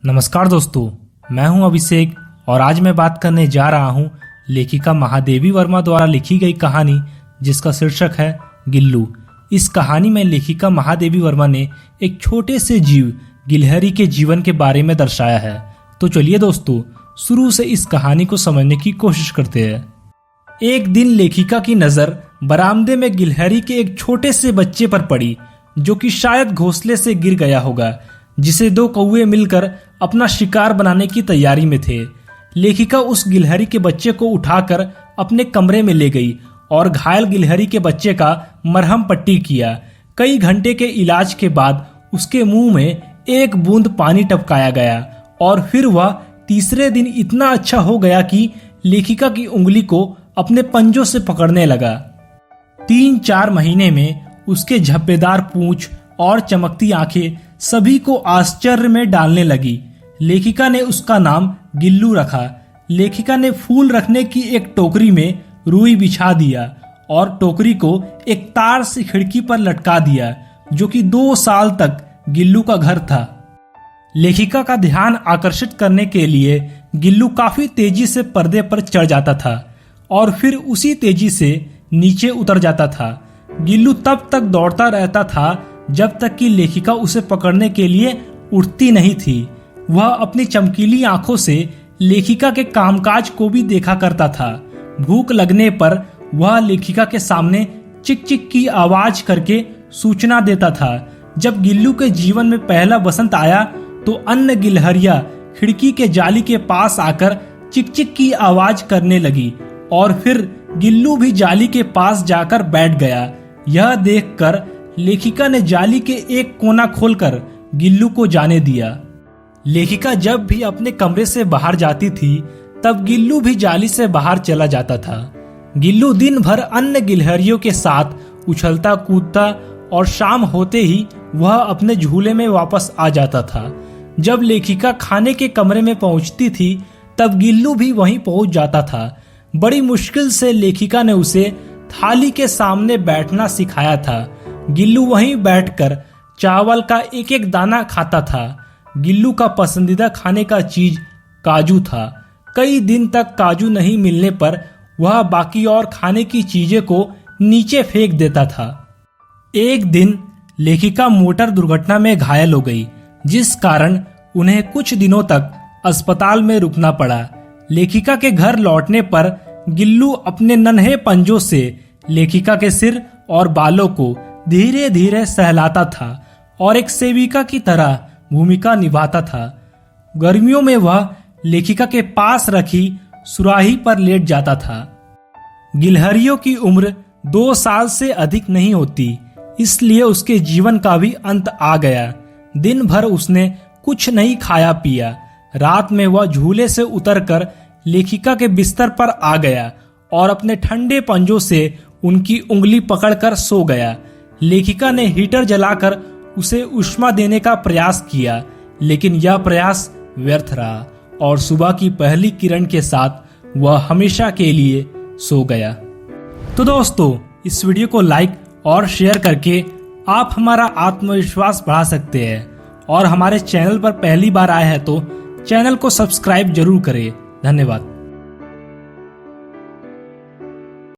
नमस्कार दोस्तों, मैं हूं अभिषेक और आज मैं बात करने जा रहा हूं लेखिका महादेवी वर्मा द्वारा लिखी गई कहानी जिसका शीर्षक है गिल्लू। इस कहानी में लेखिका महादेवी वर्मा ने एक छोटे से जीव गिलहरी के जीवन के बारे में दर्शाया है। तो चलिए दोस्तों, शुरू से इस कहानी को समझने की कोशिश करते हैं। एक दिन लेखिका की नजर बरामदे में गिलहरी के एक छोटे से बच्चे पर पड़ी जो कि शायद घोंसले से गिर गया होगा, जिसे दो कौवे मिलकर अपना शिकार बनाने की तैयारी में थे। लेखिका उस गिलहरी के बच्चे को उठाकर अपने कमरे में ले गई और घायल गिलहरी के बच्चे का मरहम पट्टी किया। कई घंटे के इलाज के बाद उसके मुंह में एक बूंद पानी टपकाया गया और फिर वह तीसरे दिन इतना अच्छा हो गया कि लेखिका की उंगली को अपने पंजों से पकड़ने लगा। 3-4 महीने में उसके झप्पेदार पूंछ और चमकती आंखें सभी को आश्चर्य में डालने लगी। लेखिका ने उसका नाम गिल्लू रखा। लेखिका ने फूल रखने की एक टोकरी में रुई बिछा दिया और टोकरी को एक तार से खिड़की पर लटका दिया, जो कि 2 साल तक गिल्लू का घर था। लेखिका का ध्यान आकर्षित करने के लिए गिल्लू काफी तेजी से पर्दे पर चढ़ जाता था और फिर उसी तेजी से नीचे उतर जाता था। गिल्लू तब तक दौड़ता रहता था जब तक कि लेखिका उसे पकड़ने के लिए उठती नहीं थी। वह अपनी चमकीली आंखों से लेखिका के कामकाज को भी देखा करता था। भूख लगने पर वह लेखिका के सामने चिक चिक की आवाज करके सूचना देता था। जब गिल्लू के जीवन में पहला बसंत आया तो अन्य गिलहरियां खिड़की के जाली के पास आकर चिक चिक की आवाज करने लगी और फिर गिल्लू भी जाली के पास जाकर बैठ गया। यह देखकर लेखिका ने जाली के एक कोना खोलकर गिल्लू को जाने दिया। लेखिका जब भी अपने कमरे से बाहर जाती थी तब गिल्लू भी जाली से बाहर चला जाता था। गिल्लू दिन भर अन्य गिलहरियों के साथ उछलता कूदता और शाम होते ही वह अपने झूले में वापस आ जाता था। जब लेखिका खाने के कमरे में पहुंचती थी तब गिल्लू भी वहीं पहुंच जाता था। बड़ी मुश्किल से लेखिका ने उसे थाली के सामने बैठना सिखाया था। गिल्लू वहीं बैठकर चावल का एक एक दाना खाता था। गिल्लू का पसंदीदा खाने का चीज काजू था। कई दिन तक काजू नहीं मिलने पर वह बाकी और खाने की चीजें को नीचे फेंक देता था। एक दिन लेखिका मोटर दुर्घटना में घायल हो गई, जिस कारण उन्हें कुछ दिनों तक अस्पताल में रुकना पड़ा। लेखिका के घर लौटने पर गिल्लू अपने नन्हे पंजों से लेखिका के सिर और बालों को धीरे धीरे सहलाता था और एक सेविका की तरह भूमिका निभाता था। गर्मियों में वह लेखिका के पास रखी सुराही पर लेट जाता था। गिलहरियों की उम्र 2 साल से अधिक नहीं होती, इसलिए उसके जीवन का भी अंत आ गया। दिन भर उसने कुछ नहीं खाया पिया। रात में वह झूले से उतरकर लेखिका के बिस्तर पर आ गया और अपने ठंडे पंजों से उनकी उंगली पकड़कर सो गया। लेखिका ने हीटर जलाकर उसे उष्मा देने का प्रयास किया, लेकिन यह प्रयास व्यर्थ रहा और सुबह की पहली किरण के साथ वह हमेशा के लिए सो गया। तो दोस्तों, इस वीडियो को लाइक और शेयर करके आप हमारा आत्मविश्वास बढ़ा सकते हैं और हमारे चैनल पर पहली बार आए हैं तो चैनल को सब्सक्राइब जरूर करें। धन्यवाद।